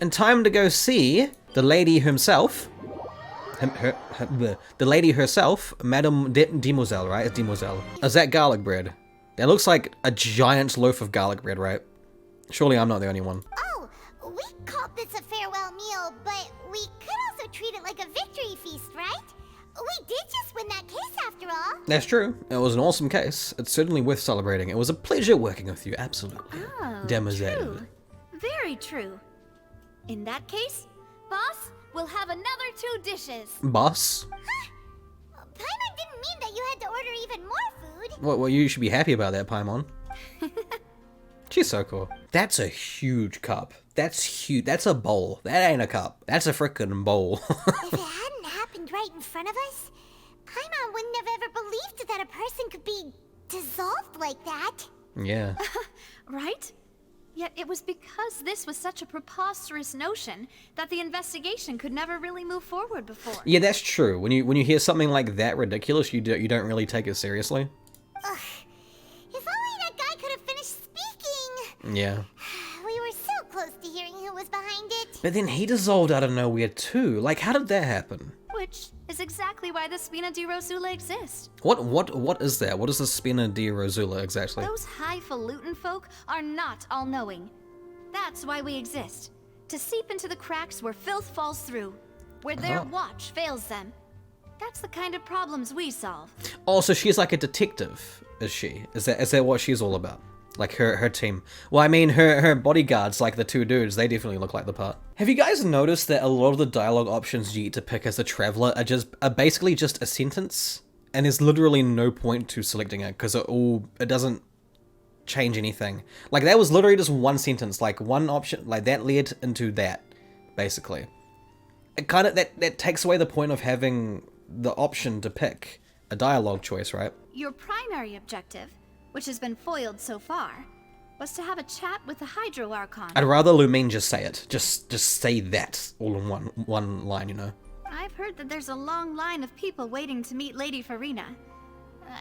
And time to go see the lady herself. The lady herself, Madame Demoiselle, right? It's Demoiselle. Is that garlic bread? That looks like a giant loaf of garlic bread, right? Surely I'm not the only one. Oh, we called this a farewell meal, but we could also treat it like a victory feast, right? We did just win that case after all. That's true. It was an awesome case. It's certainly worth celebrating. It was a pleasure working with you, absolutely. Oh, Demoiselle. true. Very true. In that case, boss, we'll have another 2 dishes. Boss? Paimon didn't mean that you had to order even more food. Well, you should be happy about that, Paimon. She's so cool. That's a huge cup. That's huge. That's a bowl. That ain't a cup. That's a frickin' bowl. If it hadn't happened right in front of us, Paimon wouldn't have ever believed that a person could be dissolved like that. Yeah. Right? Yet it was because this was such a preposterous notion that the investigation could never really move forward before. Yeah, that's true. When you hear something like that ridiculous, you don't really take it seriously. Ugh. If only that guy could have finished speaking. Yeah. We were so close to hearing who was behind it. But then he dissolved out of nowhere too. Like, how did that happen? Which is exactly why the Spina di Rosula exists. What is that? What is the Spina di Rosula exactly? Those highfalutin folk are not all-knowing. That's why we exist. To seep into the cracks where filth falls through. Where their watch fails them. That's the kind of problems we solve. Oh, so she's like a detective, is she? Is that what she's all about? Like her team. Well, I mean, her bodyguards, like the 2 dudes, they definitely look like the part. Have you guys noticed that a lot of the dialogue options you get to pick as a traveler are basically just a sentence? And there's literally no point to selecting it, because it doesn't change anything. Like, that was literally just one sentence, like one option, like that led into that, basically. It kind of, that takes away the point of having the option to pick a dialogue choice, right? Your primary objective, which has been foiled so far, was to have a chat with the Hydro Archon. I'd rather Lumine just say it. Just say that all in one line, you know? I've heard that there's a long line of people waiting to meet Lady Farina.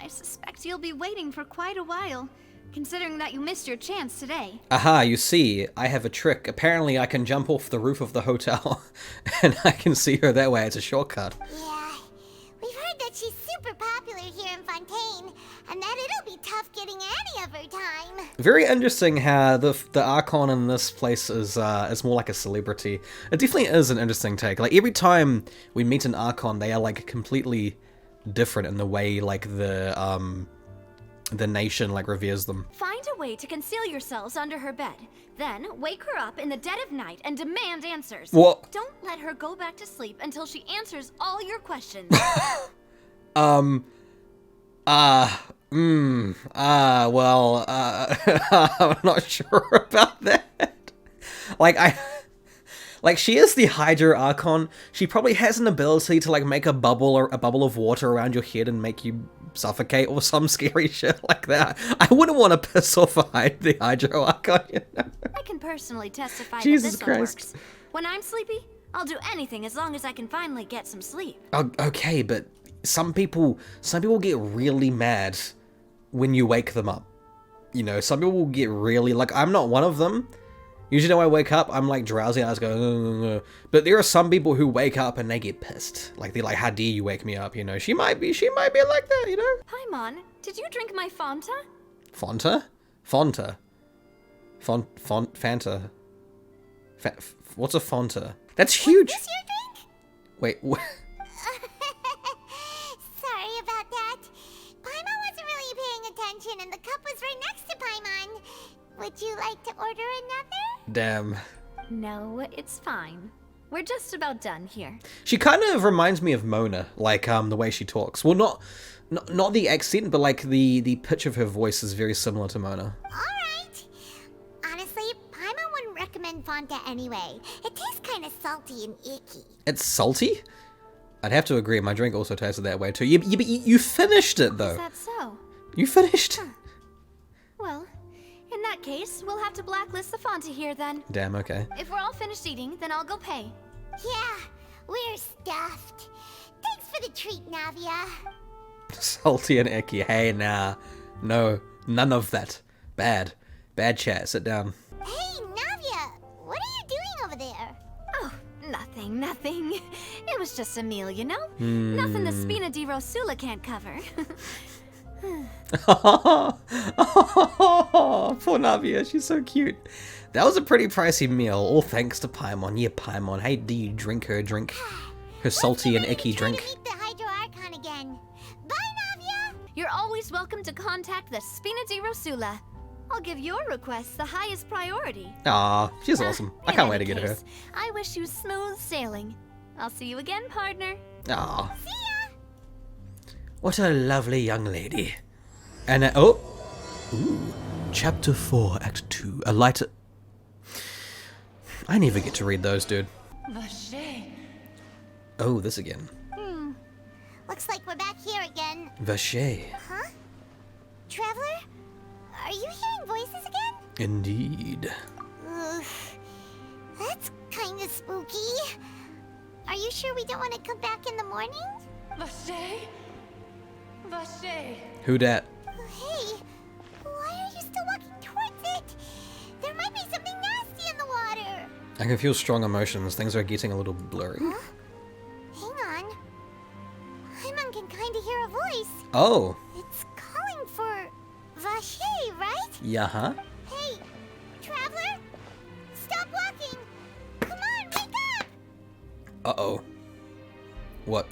I suspect you'll be waiting for quite a while, considering that you missed your chance today. Aha, you see, I have a trick. Apparently I can jump off the roof of the hotel, and I can see her that way. It's a shortcut. Yeah, we've heard that she's super popular here in Fontaine, and that it'll be tough getting any of her time. Very interesting how the Archon in this place is more like a celebrity. It definitely is an interesting take. Like, every time we meet an Archon, they are like completely different in the way like the nation like reveres them. Find a way to conceal yourselves under her bed. Then wake her up in the dead of night and demand answers. What? Don't let her go back to sleep until she answers all your questions. Well, I'm not sure about that. Like, she is the Hydro Archon. She probably has an ability to, like, make a bubble of water around your head and make you suffocate or some scary shit like that. I wouldn't want to piss off the Hydro Archon, you know? I can personally testify Jesus that this one Christ. works. When I'm sleepy, I'll do anything as long as I can finally get some sleep. Okay, but some people get really mad when you wake them up. You know, some people will get really, like, I'm not one of them. Usually when I wake up, I'm like drowsy and I just go, but there are some people who wake up and they get pissed. Like, they're like, how dare you wake me up, you know? She might be like that, you know? Paimon, did you drink my Fanta? Fanta? Fanta. What's a Fanta? That's huge! Is this your drink? Wait, what? Sorry about that. Paimon wasn't really paying attention and the cup was right next to Paimon. Would you like to order another? Damn. No, it's fine. We're just about done here. She kind of reminds me of Mona, like, the way she talks. Well, not the accent, but, like, the pitch of her voice is very similar to Mona. Alright. Honestly, Paimon wouldn't recommend Fanta anyway. It tastes kind of salty and icky. It's salty? I'd have to agree, my drink also tasted that way too. You finished it, though. Is that so? You finished? Well, in that case, we'll have to blacklist the Fanta here then. Damn, okay. If we're all finished eating, then I'll go pay. Yeah, we're stuffed. Thanks for the treat, Navia. Salty and icky. Hey, nah. No, none of that. Bad chat. Sit down. Hey, Navia, what are you doing over there? Nothing, nothing. It was just a meal, you know? Nothing the Spina di Rosula can't cover. Poor Navia, she's so cute. That was a pretty pricey meal, all thanks to Paimon. Yeah, Paimon, hey, do you drink her drink? Her salty and icky drink. Meet the Hydro Archon again. Bye, Navia! You're always welcome to contact the Spina di Rosula. I'll give your request the highest priority. Aw, she's awesome. I can't wait to get her. I wish you smooth sailing. I'll see you again, partner. Aw. See ya! What a lovely young lady. And, oh! Ooh. Chapter 4, Act 2. A lighter... I never get to read those, dude. Vacher. Oh, this again. Looks like we're back here again. Vacher. Huh? Traveler? Are you hearing voices again? Indeed. Ugh. That's kinda spooky. Are you sure we don't want to come back in the morning? Vacher? Vacher. Who dat? Hey, why are you still walking towards it? There might be something nasty in the water. I can feel strong emotions. Things are getting a little blurry. Huh? Hang on. Paimon can kinda hear a voice. Oh. It's calling for Vacher, right? Yeah-huh. Hey, Traveler? Stop walking! Come on, wake up! Uh-oh. What?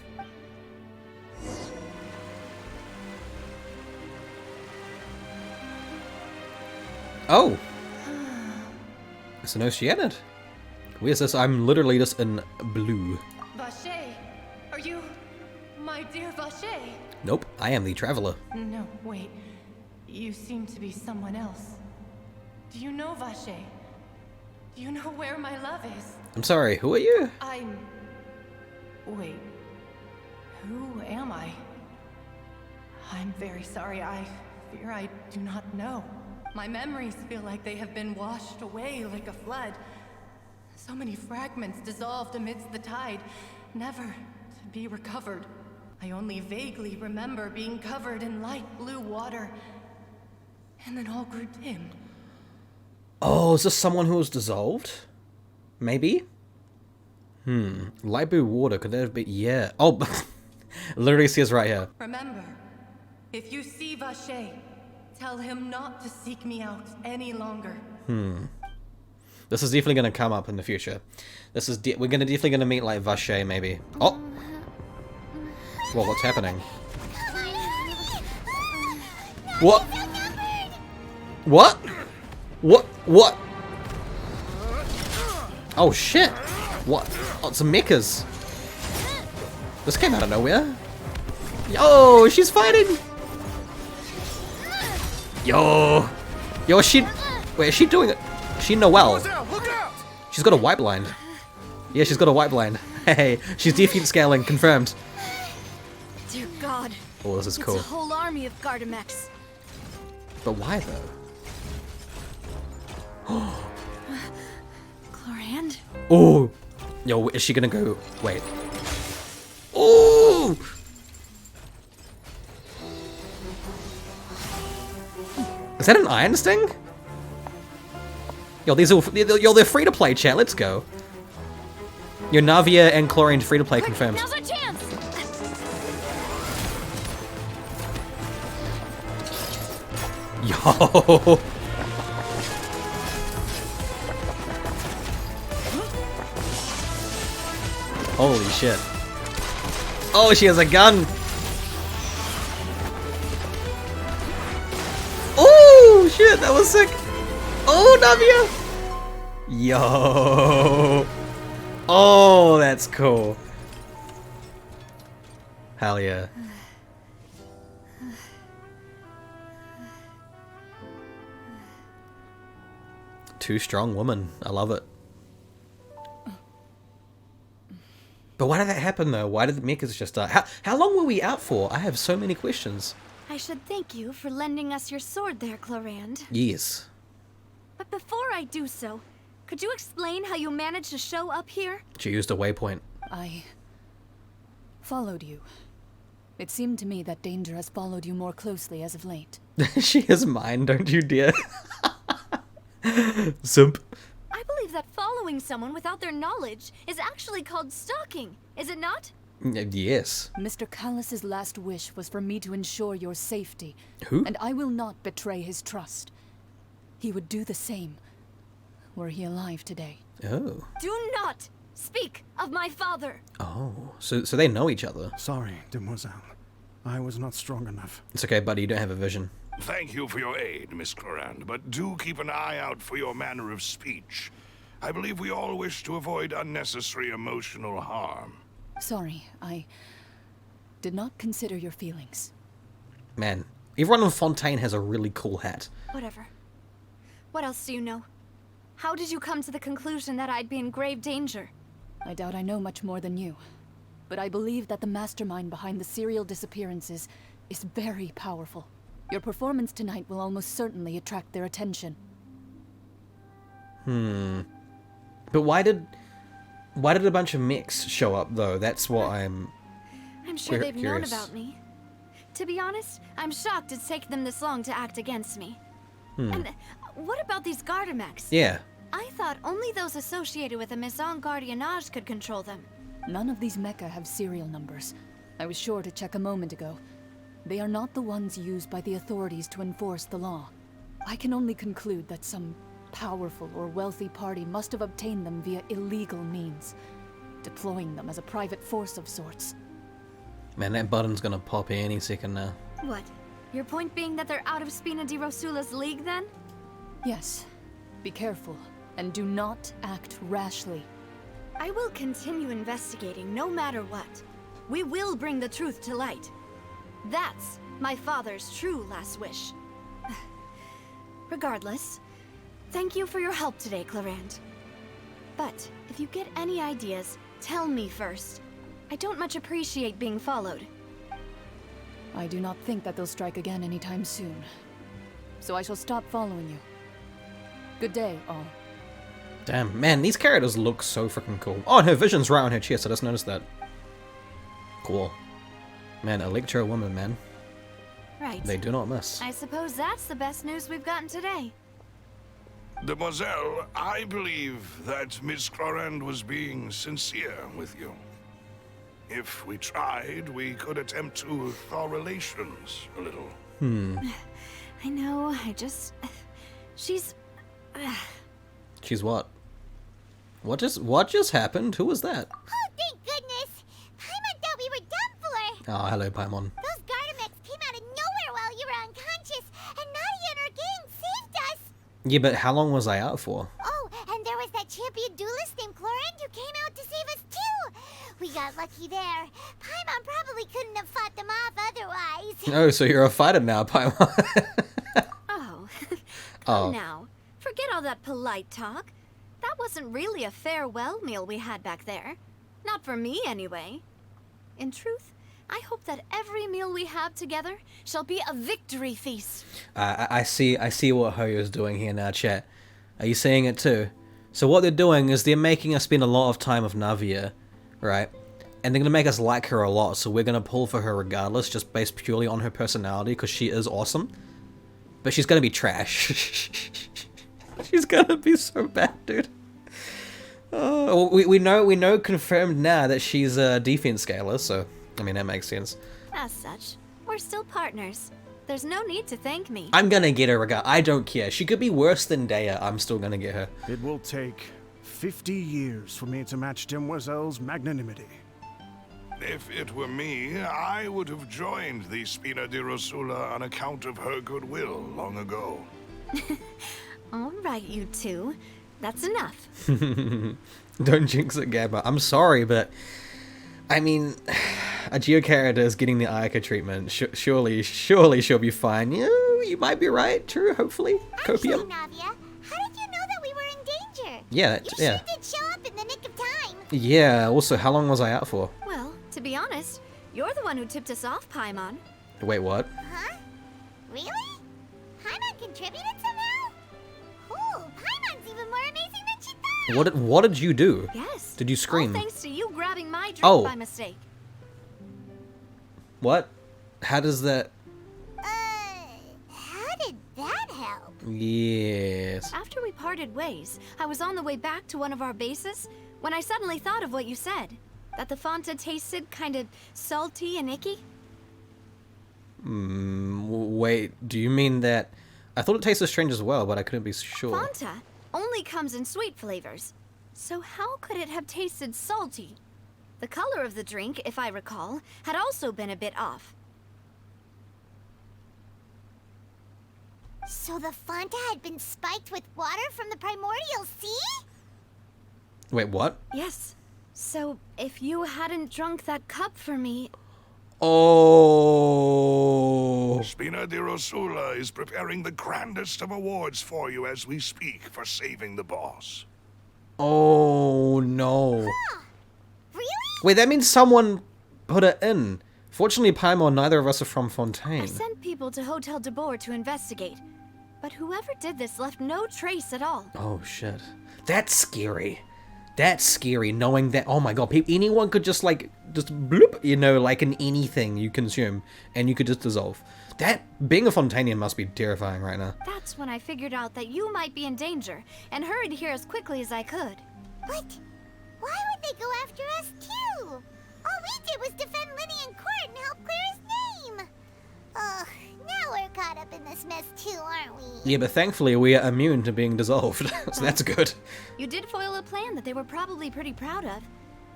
Oh! It's an Oceanid. Where's this? I'm literally just in blue. Vacher. Are you my dear Vacher? Nope, I am the Traveler. No, wait. You seem to be someone else. Do you know Vacher? Do you know where my love is? I'm sorry, who are you? I'm... Wait. Who am I? I'm very sorry. I fear I do not know. My memories feel like they have been washed away like a flood. So many fragments dissolved amidst the tide, never to be recovered. I only vaguely remember being covered in light blue water, and then all grew dim. Oh, is this someone who was dissolved? Maybe? Light blue water, could that have been... Yeah. Oh, literally says right here. Remember, if you see Vacher, tell him not to seek me out any longer. This is definitely going to come up in the future. This is we're definitely going to meet like Vacher maybe. Oh! Well, what's happening? What? What? What? Oh shit! What? Oh, it's mechas. This came out of nowhere. Yo, she's fighting! Yo! Yo, is she... Wait, is she doing it? Is she Noelle? She's got a white blind. Yeah, she's got a white blind. Hey, she's defeat scaling, confirmed. Dear God. Oh, this is cool. It's a whole army of Gardamex. But why though? Clorinde? Oh! Yo, is she gonna go... Wait. Oh! Is that an Iron Sting? Yo, they're free to play, chat. Let's go. Yo, Navia and Clorinde free to play confirmed. Now's our chance. Yo. Holy shit. Oh, she has a gun. Oh shit, that was sick. Oh, Navia! Yo! Oh, that's cool. Hell yeah. Two strong women. I love it. But why did that happen though? Why did the mechas just die? How long were we out for? I have so many questions. I should thank you for lending us your sword there, Clorinde. Yes. But before I do so, could you explain how you managed to show up here? She used a waypoint. I followed you. It seemed to me that danger has followed you more closely as of late. She is mine, don't you dare. Simp. I believe that following someone without their knowledge is actually called stalking, is it not? Yes. Mr. Callas's last wish was for me to ensure your safety. Who? And I will not betray his trust. He would do the same, were he alive today. Oh. Do not speak of my father. Oh. So they know each other. Sorry, demoiselle. I was not strong enough. It's okay, buddy. You don't have a vision. Thank you for your aid, Miss Clorinde, but do keep an eye out for your manner of speech. I believe we all wish to avoid unnecessary emotional harm. Sorry, I did not consider your feelings. Man, everyone in Fontaine has a really cool hat. Whatever. What else do you know? How did you come to the conclusion that I'd be in grave danger? I doubt I know much more than you. But I believe that the mastermind behind the serial disappearances is very powerful. Your performance tonight will almost certainly attract their attention. But why did a bunch of mechs show up though? That's what I'm sure they've known curious. about me. To be honest, I'm shocked it's taken them this long to act against me. And what about these Gardamex? Yeah. I thought only those associated with a Maison Gardiennage could control them. None of these mecha have serial numbers. I was sure to check a moment ago. They are not the ones used by the authorities to enforce the law. I can only conclude that some powerful or wealthy party must have obtained them via illegal means, deploying them as a private force of sorts. Man, that button's gonna pop any second now. What? Your point being that they're out of Spina di Rosula's league, then? Yes. Be careful, and do not act rashly. I will continue investigating no matter what. We will bring the truth to light. That's my father's true last wish. Regardless, thank you for your help today, Clorinde. But if you get any ideas, tell me first. I don't much appreciate being followed. I do not think that they'll strike again anytime soon. So I shall stop following you. Good day, all. Damn, man, these characters look so freaking cool. Oh, and her vision's right on her chest, I just noticed that. Cool. Man, Electro woman, man. Right. They do not miss. I suppose that's the best news we've gotten today. Demoiselle, I believe that Miss Clorinde was being sincere with you. If we tried, we could attempt to thaw relations a little. I know, she's... She's what? What just happened? Who was that? Oh, thank goodness! Paimon thought we were done for! Oh, hello, Paimon. Those Gardamex came out of nowhere while you were unconscious, and Navia and her gang saved us! Yeah, but how long was I out for? Oh, and there was that champion duelist named Clorinde who came out to save us too! We got lucky there. Paimon probably couldn't have fought them off otherwise. Oh, so you're a fighter now, Paimon. Oh, Oh. come now. Forget all that polite talk. That wasn't really a farewell meal we had back there. Not for me, anyway. In truth, I hope that every meal we have together shall be a victory feast. I see what Hoyo's doing here now, chat. Are you seeing it too? So what they're doing is they're making us spend a lot of time with Navia, right? And they're gonna make us like her a lot, so we're gonna pull for her regardless, just based purely on her personality, because she is awesome. But she's gonna be trash. She's gonna be so bad, dude. Oh, we know confirmed now that she's a defense scaler, so I mean that makes sense. As such, we're still partners. There's no need to thank me. I'm gonna get her regard. I don't care. She could be worse than Dea. I'm still gonna get her. It will take 50 years for me to match Demoiselle's magnanimity. If it were me, I would have joined the Spina di Rosula on account of her goodwill long ago. All right, you two. That's enough. Don't jinx it, Gabba. I'm sorry, but I mean, a Geo character is getting the Ayaka treatment. Surely she'll be fine. Yeah, you might be right. True, hopefully. Actually, Copium. Navia, how did you know that we were in danger? Yeah, You yeah. sure did show up in the nick of time. Yeah, also, how long was I out for? Well, to be honest, you're the one who tipped us off, Paimon. Wait, what? Huh? Really? Paimon contributed somehow? Ooh, Paimon's even more amazing than she thought! What did you do? Yes. Did you scream? All thanks to you grabbing my drink Oh. by mistake. What? How does that... How did that help? Yes. After we parted ways, I was on the way back to one of our bases when I suddenly thought of what you said. That the Fanta tasted kind of salty and icky. Wait, do you mean that... I thought it tasted strange as well, but I couldn't be sure. Fanta only comes in sweet flavors. So how could it have tasted salty? The color of the drink, if I recall, had also been a bit off. So the Fanta had been spiked with water from the primordial sea? Wait, what? Yes. So if you hadn't drunk that cup for me... Oh. Spina di Rosula is preparing the grandest of awards for you as we speak for saving the boss. Oh, no. Really? Wait, that means someone put it in. Fortunately, Paimon, neither of us are from Fontaine. I sent people to Hotel de Boer to investigate. But whoever did this left no trace at all. Oh, shit. That's scary. That's scary, knowing that, oh my god, anyone could just bloop, you know, like in anything you consume, and you could just dissolve. That, being a Fontainian must be terrifying right now. That's when I figured out that you might be in danger, and hurried here as quickly as I could. But why would they go after us too? All we did was defend Linny in court and help clear his name. Ugh, now we're caught up in this mess too, aren't we? Yeah, but thankfully we are immune to being dissolved, so that's good. You did foil a plan that they were probably pretty proud of,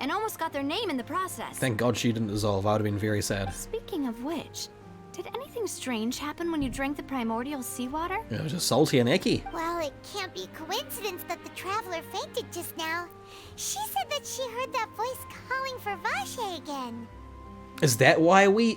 and almost got their name in the process. Thank God she didn't dissolve, I would have been very sad. Speaking of which, did anything strange happen when you drank the primordial seawater? It was just salty and icky. Well, it can't be coincidence that the traveler fainted just now. She said that she heard that voice calling for Vache again. Is that why we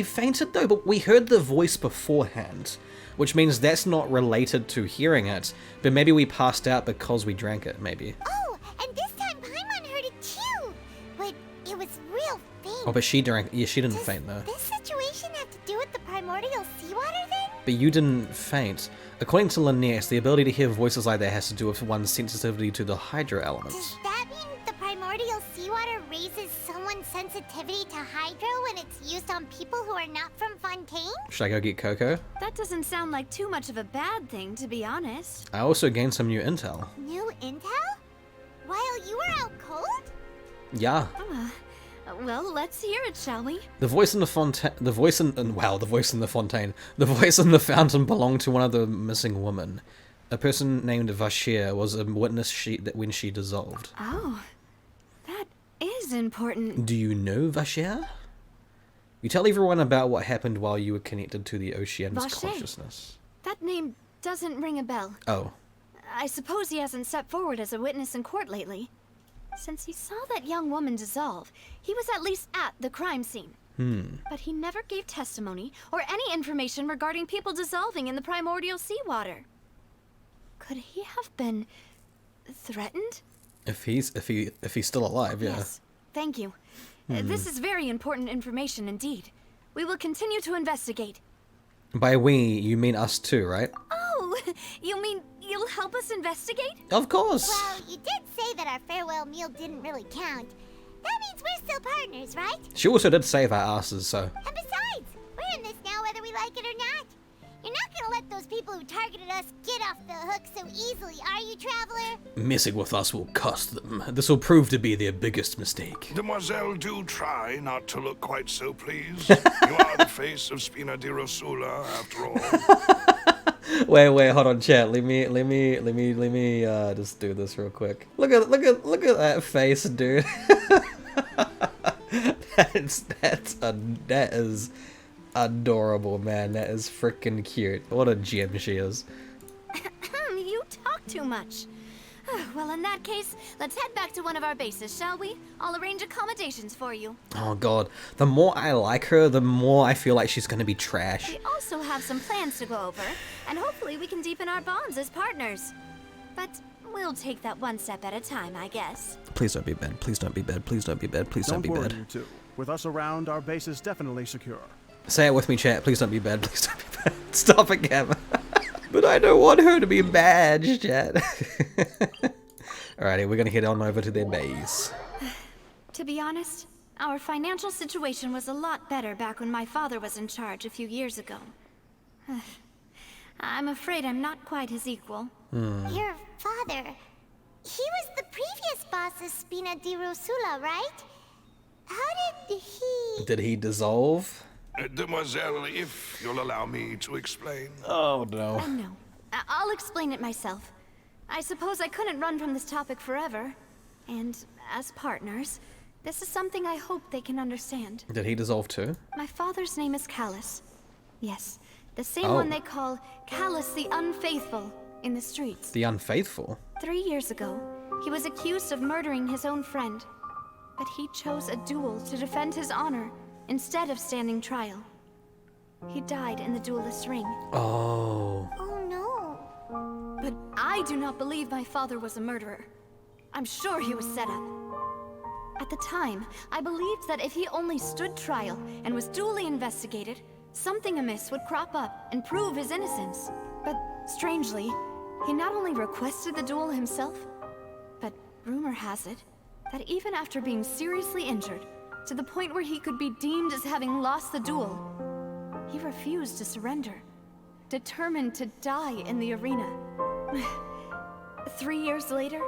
fainted though? But we heard the voice beforehand, which means that's not related to hearing it, but maybe we passed out because we drank it, maybe. Oh, and this time Paimon heard it too. But it was real faint. Oh, but she drank, yeah, she didn't Does faint though. this situation have to do with the primordial seawater then? But you didn't faint. According to Linnaeus, the ability to hear voices like that has to do with one's sensitivity to the hydro elements. Does that mean the primordial seawater raises someone's sensitivity to hydro when it's used on people who are not from Fontaine? Should I go get Coco? That doesn't sound like too much of a bad thing, to be honest. I also gained some new intel. New intel? While you were out cold? Yeah. Well, let's hear it, shall we? The voice in the Fontaine, the voice in the fountain belonged to one of the missing women. A person named Vashir was a witness when she dissolved. Oh, that is important. Do you know Vashir? You tell everyone about what happened while you were connected to the Ocean's Vacher. consciousness. That name doesn't ring a bell. Oh. I suppose he hasn't stepped forward as a witness in court lately. Since he saw that young woman dissolve, he was at least at the crime scene. But he never gave testimony or any information regarding people dissolving in the primordial seawater. Could he have been threatened? If he's still alive, yeah. Yes. Thank you. This is very important information indeed. We will continue to investigate. By we, you mean us too, right? Oh, you mean you'll help us investigate? Of course. Well, you did say that our farewell meal didn't really count. That means we're still partners, right? She also did save our asses, so. And besides, we're in this now whether we like it or not. You're not gonna let those people who targeted us get off the hook so easily, are you, Traveler? Messing with us will cost them. This will prove to be their biggest mistake. Demoiselle, do try not to look quite so pleased. You are the face of Spina di Rosula, after all. Wait, hold on, chat. Let me just do this real quick. Look at that face, dude. that is adorable, man. That is freaking cute. What a gem she is. You talk too much. Well, in that case, let's head back to one of our bases, shall we? I'll arrange accommodations for you. Oh god, the more I like her, the more I feel like she's gonna be trash. We also have some plans to go over, and hopefully we can deepen our bonds as partners. But we'll take that one step at a time, I guess. Please don't be bad. Please don't be bad. Please don't be bad. Please don't be worry, bad. you two. With us around, our base is definitely secure. Say it with me, chat. Please don't be bad. Please don't be bad. Stop it, Gamma. But I don't want her to be bad, chat. Alrighty, we're gonna head on over to their base. To be honest, our financial situation was a lot better back when my father was in charge a few years ago. I'm afraid I'm not quite his equal. Your father, he was the previous boss of Spina di Rosula, right? How did he... Did he dissolve? Demoiselle, if you'll allow me to explain. Oh no. No. I'll explain it myself. I suppose I couldn't run from this topic forever. And as partners, this is something I hope they can understand. Did he dissolve too? My father's name is Callas. Yes, the same Oh. one they call Callas the Unfaithful in the streets. The Unfaithful? 3 years ago, he was accused of murdering his own friend. But he chose a duel to defend his honor instead of standing trial. He died in the duelist's ring. Oh. Oh no. But I do not believe my father was a murderer. I'm sure he was set up. At the time, I believed that if he only stood trial and was duly investigated, something amiss would crop up and prove his innocence. But strangely, he not only requested the duel himself, but rumor has it that even after being seriously injured, to the point where he could be deemed as having lost the duel, he refused to surrender, determined to die in the arena. 3 years later,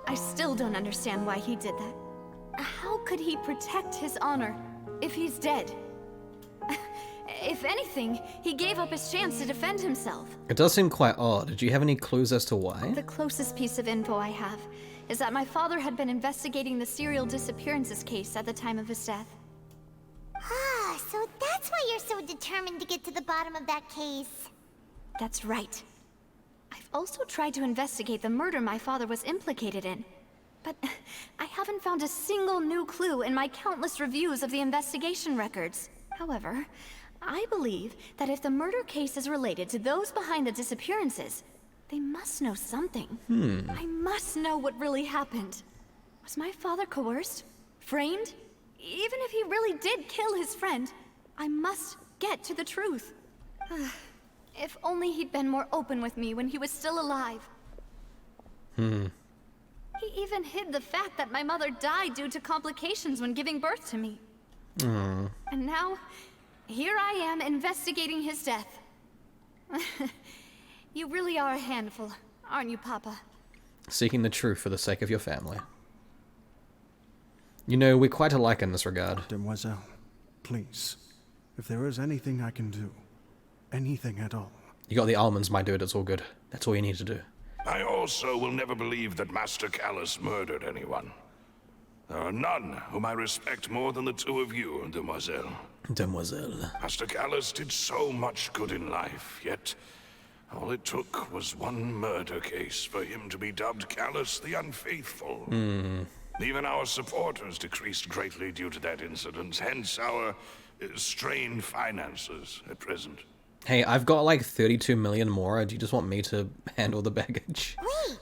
I still don't understand why he did that. How could he protect his honor if he's dead? If anything, he gave up his chance to defend himself. It does seem quite odd. Do you have any clues as to why? The closest piece of info I have is that my father had been investigating the serial disappearances case at the time of his death. Ah, so that's why you're so determined to get to the bottom of that case. That's right. I've also tried to investigate the murder my father was implicated in, but I haven't found a single new clue in my countless reviews of the investigation records. However, I believe that if the murder case is related to those behind the disappearances, they must know something. I must know what really happened. Was my father coerced? Framed? Even if he really did kill his friend, I must get to the truth. If only he'd been more open with me when he was still alive. He even hid the fact that my mother died due to complications when giving birth to me. And now, here I am investigating his death. You really are a handful, aren't you, Papa? Seeking the truth for the sake of your family. You know, we're quite alike in this regard. Demoiselle, please, if there is anything I can do, anything at all. You got the almonds, my dude, it's all good. That's all you need to do. I also will never believe that Master Callas murdered anyone. There are none whom I respect more than the two of you, Demoiselle. Demoiselle. Master Callas did so much good in life, yet all it took was one murder case for him to be dubbed Callas the Unfaithful. Even our supporters decreased greatly due to that incident, hence our strained finances at present. Hey, I've got like 32 million more. Do you just want me to handle the baggage? Wait,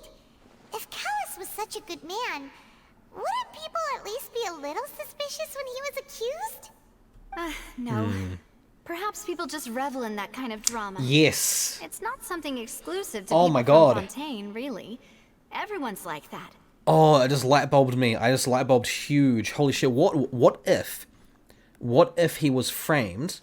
if Callas was such a good man, wouldn't people at least be a little suspicious when he was accused? No. Perhaps people just revel in that kind of drama. Yes. It's not something exclusive to Oh people my God. from Fontaine, really. Everyone's like that. Oh, it just light bulbed me. I just light bulbed huge. Holy shit. What if he was framed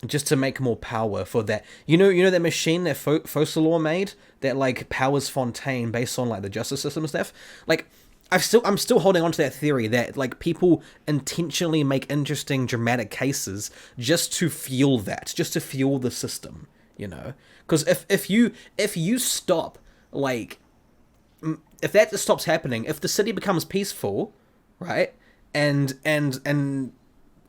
just to make more power for that? You know that machine that Focalor made that like powers Fontaine based on like the justice system and stuff? Like I'm still holding on to that theory that like people intentionally make interesting dramatic cases just to fuel that, just to fuel the system, you know? Because if you stop like if that just stops happening, if the city becomes peaceful, right, and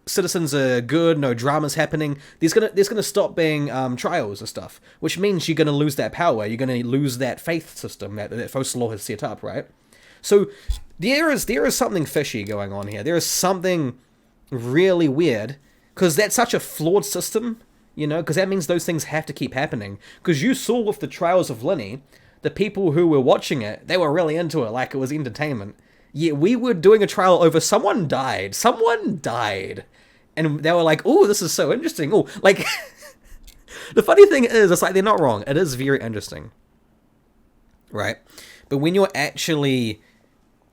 citizens are good, no drama's happening, there's gonna stop being trials and stuff, which means you're gonna lose that power, you're gonna lose that faith system that Focalor has set up, right? So there is something fishy going on here. There is something really weird, because that's such a flawed system, you know, because that means those things have to keep happening. Because you saw with the trials of Linny, the people who were watching it, they were really into it like it was entertainment. Yeah, we were doing a trial over someone died. And they were like, oh, this is so interesting. Oh, like, the funny thing is, it's like, they're not wrong. It is very interesting. Right? But when you're actually,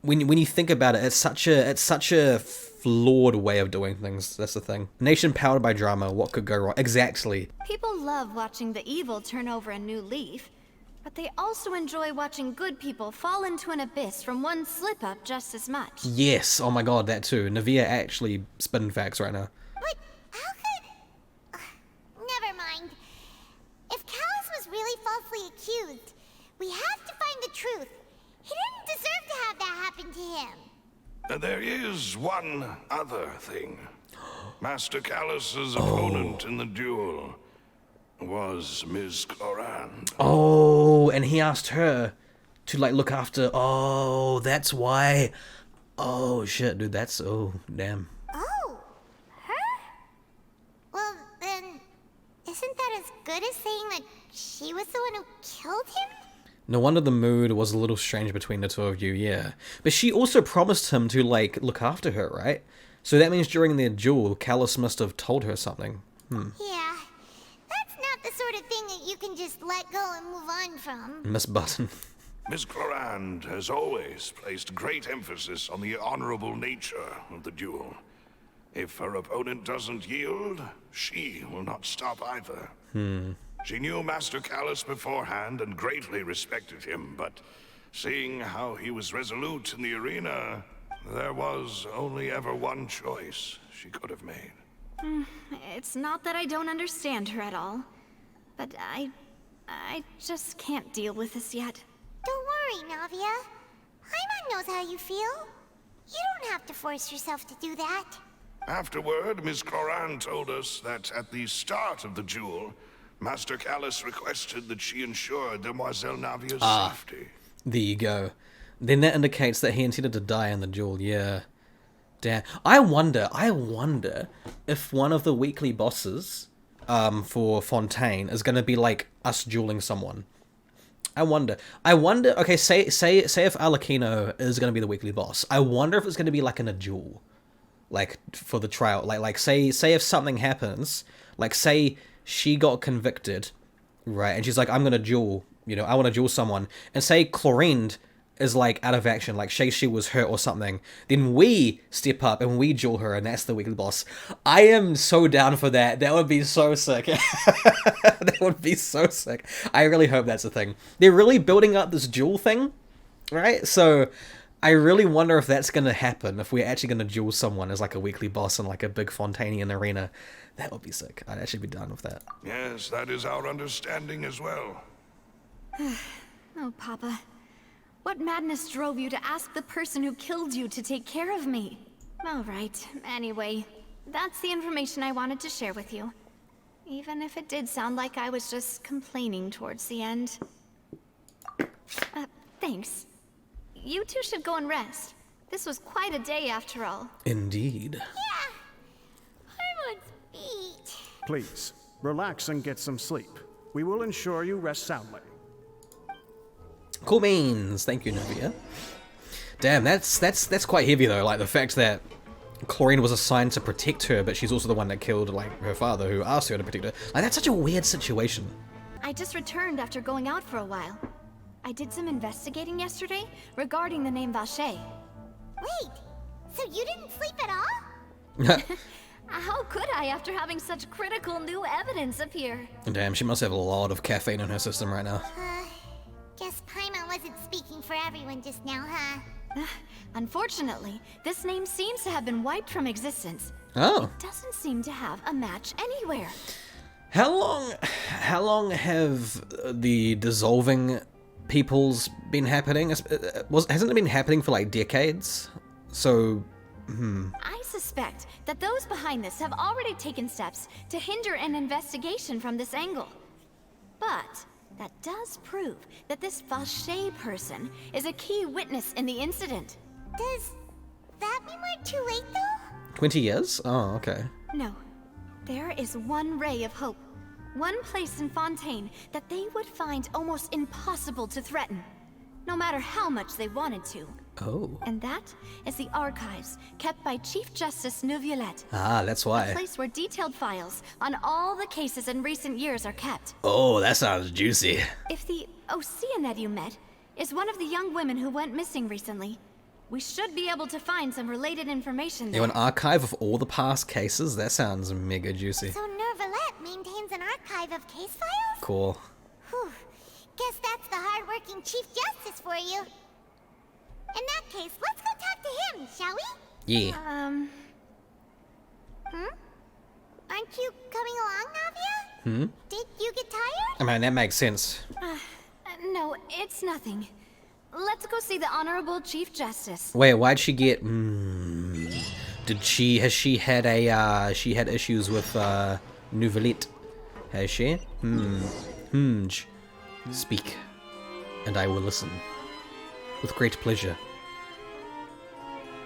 when you think about it, it's such a flawed way of doing things. That's the thing. Nation powered by drama. What could go wrong? Exactly. People love watching the evil turn over a new leaf, but they also enjoy watching good people fall into an abyss from one slip-up just as much. Yes. Oh my god, that too. Navia actually spinning facts right now. But how could... never mind. If Callas was really falsely accused, we have to find the truth. He didn't deserve to have that happen to him. There is one other thing. Master Callas's opponent in the duel was Ms. Clorinde. Oh, and he asked her to like look after. Oh, that's why. Oh shit, dude. That's damn. Oh, her? Well, then, isn't that as good as saying that she was the one who killed him? No wonder the mood was a little strange between the two of you, yeah. But she also promised him to, like, look after her, right? So that means during their duel, Callas must have told her something. Yeah, that's not the sort of thing that you can just let go and move on from. Miss Button. Miss Clorinde has always placed great emphasis on the honorable nature of the duel. If her opponent doesn't yield, she will not stop either. She knew Master Callas beforehand and greatly respected him, but seeing how he was resolute in the arena, there was only ever one choice she could have made. It's not that I don't understand her at all, but I just can't deal with this yet. Don't worry, Navia. Paimon knows how you feel. You don't have to force yourself to do that. Afterward, Miss Clorinde told us that at the start of the duel, Master Callas requested that she ensure Demoiselle Navia's safety. There you go. Then that indicates that he intended to die in the duel, yeah. Damn. I wonder if one of the weekly bosses for Fontaine is going to be like us dueling someone. I wonder, okay, say if Arlecchino is going to be the weekly boss. I wonder if it's going to be like in a duel. Like, for the trial. Like say if something happens, like, say she got convicted, right, and she's like, I'm gonna duel, you know, I want to duel someone, and say Clorinde is, like, out of action, like, say she was hurt or something, then we step up and we duel her, and that's the weekly boss. I am so down for that. That would be so sick. That would be so sick. I really hope that's a thing. They're really building up this duel thing, right, so I really wonder if that's going to happen, if we're actually going to duel someone as, like, a weekly boss in, like, a big Fontainian arena. That would be sick. I'd actually be down with that. Yes, that is our understanding as well. Oh, Papa. What madness drove you to ask the person who killed you to take care of me? All right. Anyway, that's the information I wanted to share with you. Even if it did sound like I was just complaining towards the end. Thanks. You two should go and rest. This was quite a day after all. Indeed. Yeah. Paimon's beat. Please, relax and get some sleep. We will ensure you rest soundly. Cool beans. Thank you, Navia. Damn, that's quite heavy though. Like the fact that Clorinde was assigned to protect her, but she's also the one that killed like her father, who asked her to protect her. Like that's such a weird situation. I just returned after going out for a while. I did some investigating yesterday regarding the name Vache. Wait, so you didn't sleep at all? How could I after having such critical new evidence appear? Damn, she must have a lot of caffeine in her system right now. Guess Paimon wasn't speaking for everyone just now, huh? Unfortunately, this name seems to have been wiped from existence. Oh. It doesn't seem to have a match anywhere. How long have the dissolving peoples been happening? Hasn't it been happening for like decades? So, I suspect that those behind this have already taken steps to hinder an investigation from this angle. But that does prove that this Vache person is a key witness in the incident. Does that mean we're too late, though? 20 years? Oh, okay. No. There is one ray of hope. One place in Fontaine that they would find almost impossible to threaten, no matter how much they wanted to. Oh. And that is the archives kept by Chief Justice Neuvillette. Ah, that's why. A place where detailed files on all the cases in recent years are kept. Oh, that sounds juicy. If the Oceanette you met is one of the young women who went missing recently, We should be able to find some related information You there. know, an archive of all the past cases? That sounds mega juicy. So Neuvillette maintains an archive of case files? Cool. Whew. Guess that's the hard-working Chief Justice for you. In that case, let's go talk to him, shall we? Yeah. Aren't you coming along, Navia? Did you get tired? I mean, that makes sense. No, it's nothing. Let's go see the Honorable Chief Justice. Wait, why'd she get... Has she had issues with, Neuvillette? Has she? Speak, and I will listen. With great pleasure.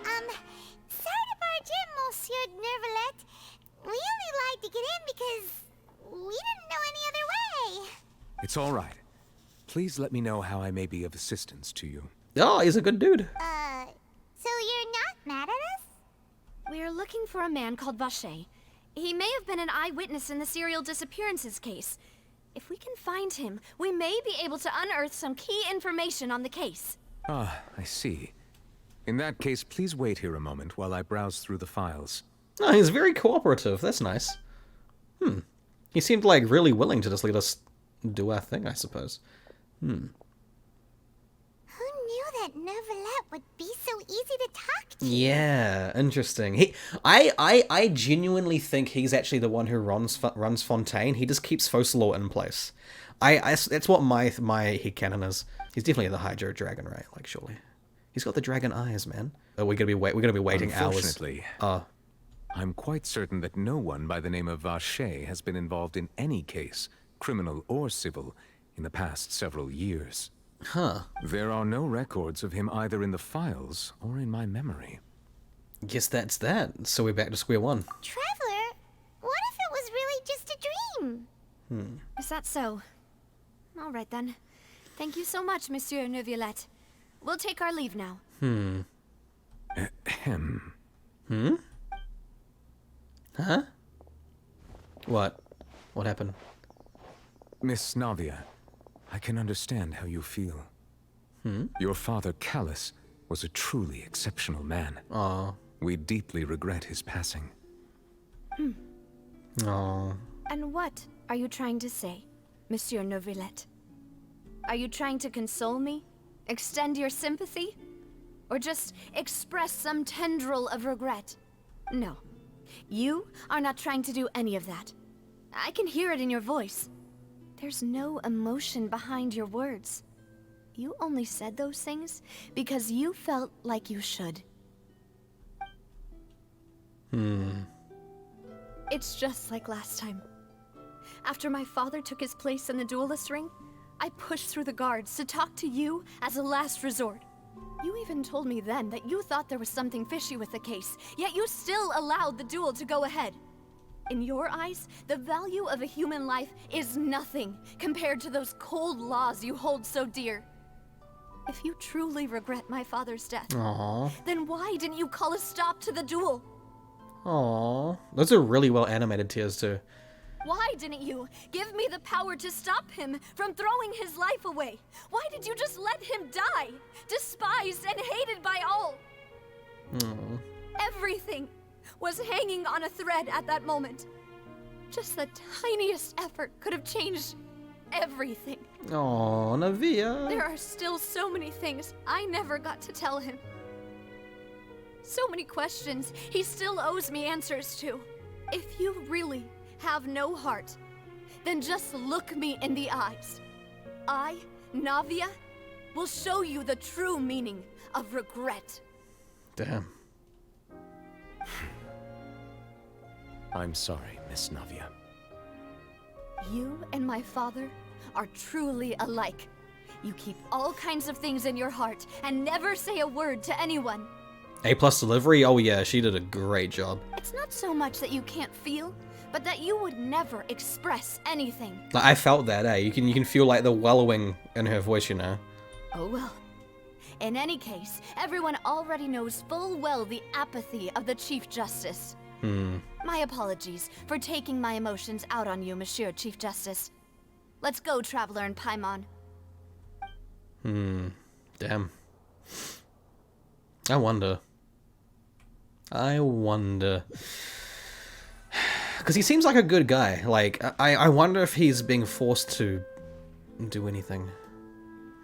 Sorry to barge in, Monsieur Neuvillette. We only lied to get in because we didn't know any other way. It's all right. Please let me know how I may be of assistance to you. Oh, he's a good dude. So you're not mad at us? We're looking for a man called Vacher. He may have been an eyewitness in the serial disappearances case. If we can find him, we may be able to unearth some key information on the case. Ah, I see. In that case, please wait here a moment while I browse through the files. Oh, he's very cooperative. That's nice. He seemed like really willing to just let us do our thing, I suppose. Who knew that Neuvillette would be so easy to talk to? Yeah, interesting. I genuinely think he's actually the one who runs Fontaine. He just keeps Focalor in place. That's what my headcanon is. He's definitely the Hydro Dragon, right? Like, surely. He's got the dragon eyes, man. Oh, we're gonna be waiting hours. Unfortunately, I'm quite certain that no one by the name of Vacher has been involved in any case, criminal or civil, in the past several years. Huh. There are no records of him either in the files or in my memory. Guess that's that. So we're back to square one. Traveler, what if it was really just a dream? Is that so? All right then. Thank you so much, Monsieur Neuvillette. We'll take our leave now. Ahem. Huh? What? What happened? Miss Navia, I can understand how you feel. Your father, Callas, was a truly exceptional man. Aw. We deeply regret his passing. Aw. And what are you trying to say, Monsieur Neuvillette? Are you trying to console me? Extend your sympathy? Or just express some tendril of regret? No. You are not trying to do any of that. I can hear it in your voice. There's no emotion behind your words. You only said those things because you felt like you should. It's just like last time. After my father took his place in the duelist ring, I pushed through the guards to talk to you as a last resort. You even told me then that you thought there was something fishy with the case, yet you still allowed the duel to go ahead. In your eyes, the value of a human life is nothing compared to those cold laws you hold so dear. If you truly regret my father's death, Aw. then why didn't you call a stop to the duel? Aw. Those are really well animated tears too. Why didn't you give me the power to stop him from throwing his life away? Why did you just let him die, despised and hated by all? Everything was hanging on a thread at that moment. Just the tiniest effort could have changed everything. Aw, Navia. There are still so many things I never got to tell him. So many questions he still owes me answers to. If you really have no heart, then just look me in the eyes. I, Navia, will show you the true meaning of regret. Damn. I'm sorry, Miss Navia. You and my father are truly alike. You keep all kinds of things in your heart and never say a word to anyone. A+ delivery? Oh yeah, she did a great job. It's not so much that you can't feel, but that you would never express anything. Like, I felt that, eh? You can feel like the wallowing in her voice, you know? Oh well. In any case, everyone already knows full well the apathy of the Chief Justice. My apologies for taking my emotions out on you, Monsieur Chief Justice. Let's go, Traveler and Paimon. Damn. I wonder. Because he seems like a good guy. Like, I wonder if he's being forced to do anything.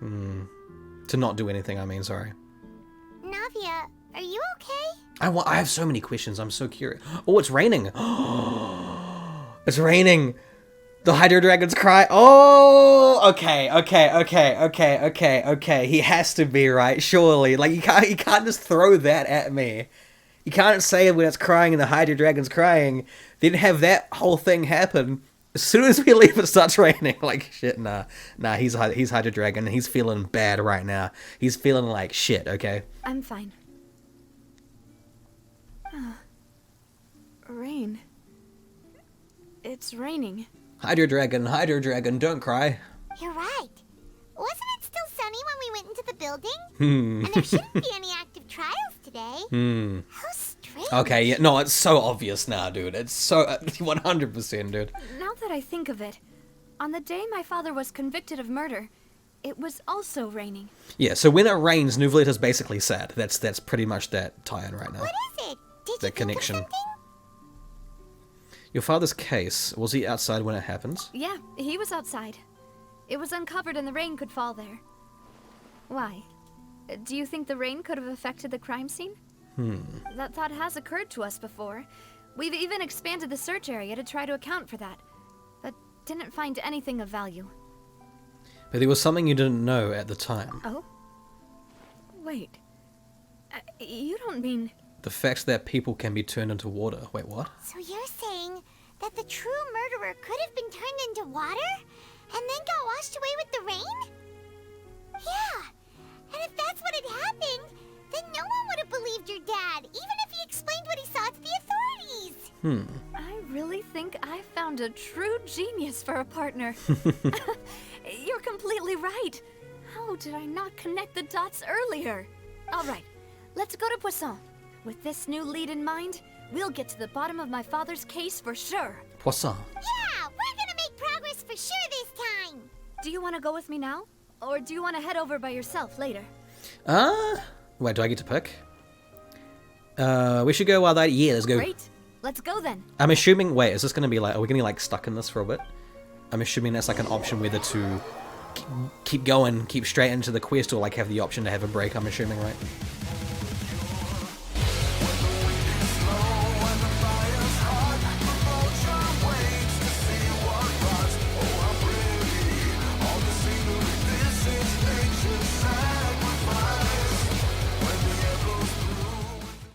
To not do anything, I mean, sorry. Navia, are you okay? I have so many questions. I'm so curious. Oh, it's raining. It's raining. The Hydro Dragons cry. Oh, okay. He has to be, right? Surely. Like, you can't just throw that at me. You can't say when it's crying and the Hydro Dragon's crying, then have that whole thing happen. As soon as we leave, it starts raining. Like, shit, nah, he's Hydro Dragon, and he's feeling bad right now. He's feeling like shit, okay? I'm fine. Rain. It's raining. Hydro Dragon, don't cry. You're right. Wasn't it still sunny when we went into the building? And there shouldn't be any active trials today. How strange. Okay, yeah, no, it's so obvious now, dude. It's so 100%, dude. Now that I think of it, on the day my father was convicted of murder, it was also raining. Yeah, so when it rains, Neuvillette is basically sad. That's pretty much that tie-in right now. What is it? Did That you connection. think of something? Your father's case, was he outside when it happened? Yeah, he was outside. It was uncovered and the rain could fall there. Why? Do you think the rain could have affected the crime scene? That thought has occurred to us before. We've even expanded the search area to try to account for that, but didn't find anything of value. But there was something you didn't know at the time. Oh? Wait. You don't mean... The fact that people can be turned into water. Wait, what? So you're saying that the true murderer could have been turned into water? And then got washed away with the rain? Yeah. And if that's what had happened, then no one would have believed your dad, even if he explained what he saw to the authorities. I really think I found a true genius for a partner. You're completely right. How did I not connect the dots earlier? All right, let's go to Poisson. With this new lead in mind, we'll get to the bottom of my father's case for sure. Poisson. Yeah, we're gonna make progress for sure this time. Do you want to go with me now? Or do you want to head over by yourself later? Wait, do I get to pick? We should go while that... Yeah, let's go. Great. Let's go then. I'm assuming... Wait, is this going to be like... Are we going to be like stuck in this for a bit? I'm assuming that's like an option whether to keep going, keep straight into the quest, or like have the option to have a break, I'm assuming, right?